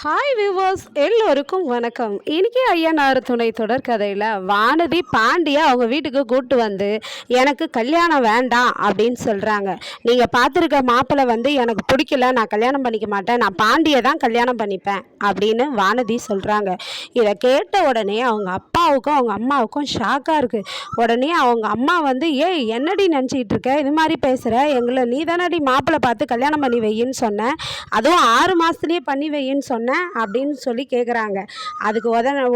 Hi viewers எல்லோருக்கும் வணக்கம். இன்னைக்கு ஐயனார் துணை தொடர் கதையில் வானதி பாண்டியை அவங்க வீட்டுக்கு கூப்பிட்டு வந்து எனக்கு கல்யாணம் வேண்டாம் அப்படின்னு சொல்கிறாங்க. நீங்கள் பார்த்துருக்க மாப்பிள்ளை வந்து எனக்கு பிடிக்கல, நான் கல்யாணம் பண்ணிக்க மாட்டேன், நான் பாண்டியை தான் கல்யாணம் பண்ணிப்பேன் அப்படின்னு வானதி சொல்கிறாங்க. இதை கேட்ட உடனே அவங்க அப்பாவுக்கும் அவங்க அம்மாவுக்கும் ஷாக்காக இருக்குது. உடனே அவங்க அம்மா வந்து ஏய் என்னடி நினச்சிக்கிட்டு இருக்க, இது மாதிரி பேசுகிற, எங்களை நீ தானடி மாப்பிள்ளை பார்த்து கல்யாணம் பண்ணி வையின்னு சொன்னேன், அதுவும் 6 மாதத்துலேயே பண்ணி வையின்னு சொன்னேன் அப்படின்னு சொல்லி கேட்குறாங்க. அதுக்கு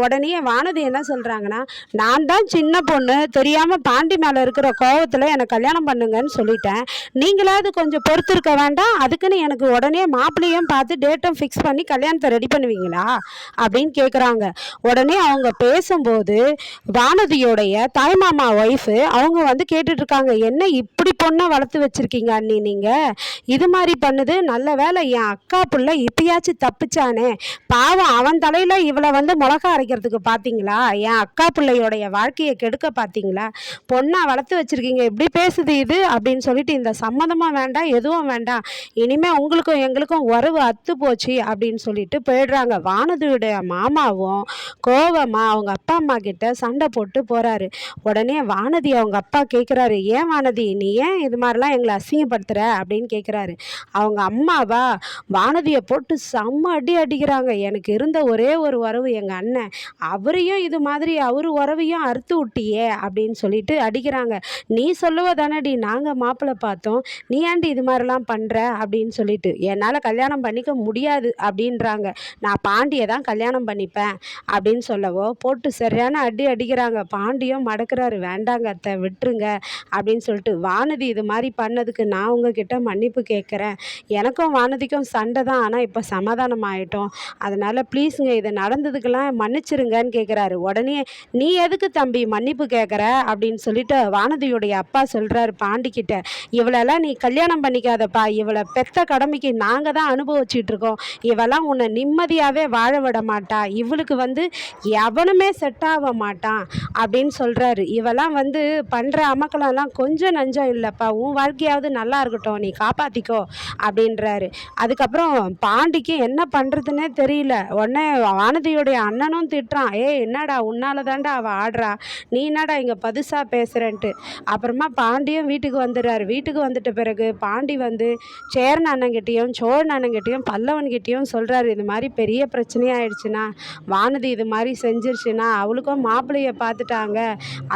உடனே வானதி என்ன சொல்கிறாங்கன்னா, நான் தான் சின்ன பொண்ணு, தெரியாமல் பாண்டி மேலே இருக்கிற கோவத்தில் எனக்கு கல்யாணம் பண்ணுங்கன்னு சொல்லிட்டேன், நீங்களாவது கொஞ்சம் பொறுத்து இருக்க வேண்டாம், அதுக்குன்னு எனக்கு உடனே மாப்பிள்ளையும் பார்த்து டேட்டும் ஃபிக்ஸ் பண்ணி கல்யாணத்தை ரெடி பண்ணுவீங்களா அப்படின்னு கேட்குறாங்க. உடனே அவங்க பேசும்போது வானதியோடைய தாய்மாமா ஒய்ஃபு அவங்க வந்து கேட்டுட்ருக்காங்க, என்ன இப்படி பொண்ணை வளர்த்து வச்சுருக்கீங்க அண்ணி, நீங்கள் இது மாதிரி பண்ணுது, நல்ல வேலை என் அக்கா பிள்ளை இப்பயாச்சும் தப்பிச்சானே, பாவம் அவன் தலையில் இவளை வந்து மிளகா அரைக்கிறதுக்கு பார்த்தீங்களா, என் அக்கா பிள்ளையோடைய வாழ்க்கையை கெடுக்க பார்த்தீங்களா, பொண்ணை வளர்த்து வச்சுருக்கீங்க, இப்படி பேசுது இது அப்படின்னு சொல்லிட்டு இந்த சம்மதமாக வேண்டாம், எதுவும் வேண்டாம், இனிமேல் உங்களுக்கும் எங்களுக்கும் உறவு அத்து போச்சு அப்படின்னு சொல்லிட்டு போயிடுறாங்க. வானதியுடைய மாமாவும் கோவமாக அவங்க அப்பா அம்மா கிட்ட சண்டை போட்டு போகிறாரு. உடனே வானதி அவங்க அப்பா கேட்குறாரு, ஏன் வானதி நீ ஏன் இது மாதிரிலாம் எங்களை அசிங்கப்படுத்துகிற அப்படின்னு கேட்குறாரு. அவங்க அம்மாவா வானதியை போட்டு செம்ம அடி அடிக்கிறாங்க. எனக்கு இருந்த ஒரே ஒரு உறவு எங்கள் அண்ணன், அவரையும் இது மாதிரி அவர் உறவையும் அறுத்து விட்டியே அப்படின்னு சொல்லிட்டு அடிக்கிறாங்க. நீ சொல்லுவ தானடி நாங்கள் மாப்பிள்ளை பார்த்தோம், நீ ஏன்டி இது மாதிரிலாம் பண்ணுற அப்படின்னு சொல்லிட்டு, என்னால் கல்யாணம் பண்ணிக்க முடியாது அப்படின்றாங்க. நான் பாண்டியை தான் கல்யாணம் பண்ணிப்பேன் அப்படின்னு சொல்லவோ போட்டு சரியான அடி அடிக்கிறாங்க. பாண்டியும் மடக்கிறாரு, வேண்டாங்க அத்தை விட்டுருங்க அப்படின்னு சொல்லிட்டு, வானதி இது மாதிரி பண்ணதுக்கு நான் உங்ககிட்ட மன்னிப்பு கேட்குறேன், எனக்கும் வானதிக்கும் சண்டை தான், ஆனால் இப்போ சமாதானம் ஆகிட்டோம், அதனால் ப்ளீஸுங்க இதை நடந்ததுக்கெல்லாம் மன்னிச்சிருங்கன்னு கேட்குறாரு. உடனே நீ எதுக்கு தம்பி மன்னிப்பு கேட்குற அப்படின்னு சொல்லிட்டு வானதியுடைய அப்பா சொல்கிறாரு பாண்டிக்கிட்ட, இவளெல்லாம் நீ கல்யாணம் பண்ணிக்காதப்பா, இவளை பெத்த கடமைக்கு நாங்கள் தான் அனுபவிச்சுட்டு இருக்கோம், இவெல்லாம் உன்னை நிம்மதியாகவே வாழ விட மாட்டா, இவளுக்கு வந்து எவனுமே செட் ஆக மாட்டான் அப்படின்னு சொல்கிறாரு. இவெல்லாம் வந்து பண்ணுற அமக்கலெல்லாம் கொஞ்சம் நஞ்சம் இல்லைப்பா, உன் வாழ்க்கையாவது நல்லா இருக்கட்டும், நீ காப்பாற்றிக்கோ அப்படின்றாரு. அதுக்கப்புறம் பாண்டிக்கு என்ன பண்ணுறதுன்னே தெரியல. உடனே வானதியுடைய அண்ணனும் திட்டுறான், என்னடா உன்னால தாண்டா அவள் ஆடுறா, நீ என்னடா இங்கே பதுசாக பேசுகிறேன்ட்டு. அப்புறமா பாண்டியும் வீட்டுக்கு வந்துடுறாரு. வீட்டுக்கு வந்துட்ட பிறகு பாண்டி வந்து சேரன் அண்ணங்கிட்டையும் சோழன் அண்ணங்கிட்டையும் பல்லவன்கிட்டையும் சொல்கிறாரு, இது மாதிரி பெரிய பிரச்சனையாயிடுச்சுன்னா, வானதி இது மாதிரி செஞ்சிருச்சுன்னா, அவளுக்கும் மாப்பிள்ளையை பார்த்துட்டாங்க,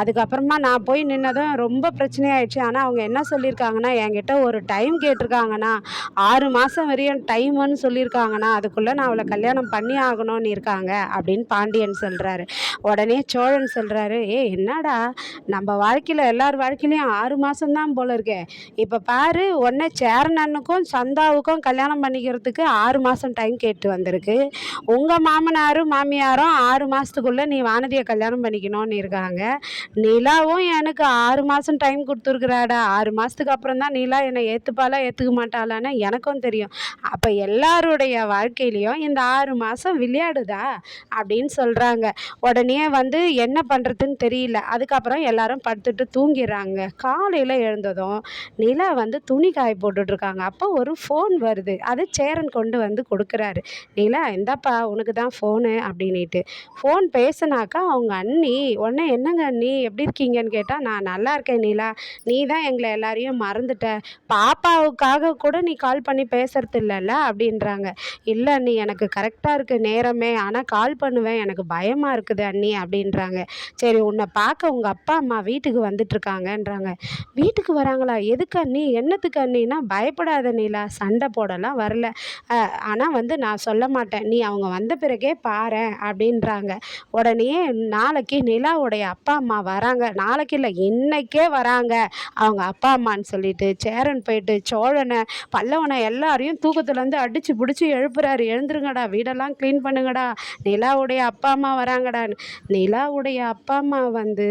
அதுக்கப்புறமா நான் போய் நின்னதும் ரொம்ப பிரச்சனையாயிடுச்சு, ஆனால் அவங்க என்ன சொல்லியிருக்காங்கன்னா, என்கிட்ட ஒரு டைம் கேட்டிருக்காங்கன்னா, 6 மாதம் வரையும் டைமுன்னு சொல்லியிருக்காங்கன்னா, அதுக்குள்ளே நான் அவளை கல்யாணம் பண்ணி ஆகணும்னு இருக்காங்க அப்படின்னு பாண்டியன் சொல்கிறாரு. உடனே சோழன் சொல்கிறாரு, என்னடா நம்ம வாழ்க்கையில் எல்லார் வாழ்க்கையிலையும் 6 மாதம்தான் போல இருக்கே, இப்போ பாரு உடனே சேரன் அண்ணனுக்கும் சந்தாவுக்கும் கல்யாணம் பண்ணிக்கிறதுக்கு 6 மாதம் டைம் கேட்டு வந்திருக்கு, உங்கள் மாமனாரும் மாமியாரும் 6 மாதத்துக்குள்ளே நீ வானதியை கல்யாணம் பண்ணிக்கணும்னு இருக்காங்க, நிலாவும் எனக்கு 6 மாதம் டைம் கொடுத்துருக்குறாடா, 6 மாதத்துக்கு அப்புறம் தான் நிலா என்னை ஏற்றுப்பாளா ஏற்றுக்க மாட்டாளான்னு எனக்கும் தெரியும், அப்போ எல்லாருடைய வாழ்க்கையிலையும் இந்த 6 மாதம் விளையாடுதா அப்படின்னு சொல்கிறாங்க. உடனே வந்து என்ன பண்ணுறதுன்னு தெரியல. அதுக்கப்புறம் எல்லாரும் படுத்துட்டு தூங்கிடுறாங்க. காலையில் எழுந்ததும் நிலா வந்து துணி காய போட்டுட்ருக்காங்க. அப்போ ஒரு ஃபோன் வருது. அது சேரன் கொண்டு வந்து கொடுக்குறாரு. நிலா இந்தாப்பா உனக்கு தான் ஃபோனு அப்படின்ட்டு. ஃபோன் பேசினாக்கா அவங்க அண்ணி உடனே, என்னங்க அண்ணி எப்படி இருக்கீங்கன்னு கேட்டால், நான் நல்லா இருக்கேன் நிலா, நீ தான் எங்களை எல்லாரையும் மறந்துட்ட, பாப்பாவுக்காக கூட நீ கால் பண்ணி பேசுறது இல்லைல்ல அப்படின்றாங்க. இல்லை அண்ணி எனக்கு கரெக்டாக இருக்குது நேரமே, ஆனால் கால் பண்ணுவேன், எனக்கு பயமாக இருக்குது அண்ணி அப்படின்றாங்க. சரி உன்னை பார்க்க உங்கள் அப்பா அம்மா வீட்டுக்கு வந்துட்டுருக்காங்கன்றாங்க. வீட்டுக்கு வராங்களா, எதுக்கு அண்ணி, என்னத்துக்கு அண்ணின்னா, பயப்படாத நிலா, சண்டை போடலாம் வரல, ஆனால் வந்து நான் சொல்ல மாட்டேன், நீ அவங்க வந்த பிறகே பாரேன் அப்படின்றாங்க. உடனே நாளைக்கு நிலாவுடைய அப்பா அம்மா வராங்க, நாளைக்கு இல்லை இன்னைக்கே வராங்க அவங்க அப்பா அம்மான்னு சொல்லிட்டு சேரன் போயிட்டு சோழனை பல்லவனை எல்லாரையும் தூக்கத்துலேருந்து அடித்து பிடிச்சி எழுப்புறாரு, எழுந்துருங்கடா வீடெல்லாம் க்ளீன் பண்ணுங்கடா, நிலாவுடைய அப்பா அம்மா வராங்கடான்னு. நிலாவுடைய அப்பா அம்மா வந்து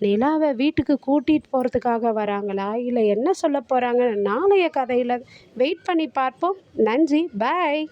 நிலாவை வீட்டுக்கு கூட்டிகிட்டு போகிறதுக்காக வராங்களா, இல்லை என்ன சொல்ல போகிறாங்க, நாளைய கதையில் வெயிட் பண்ணி பார்ப்போம். நன்றி, பாய்.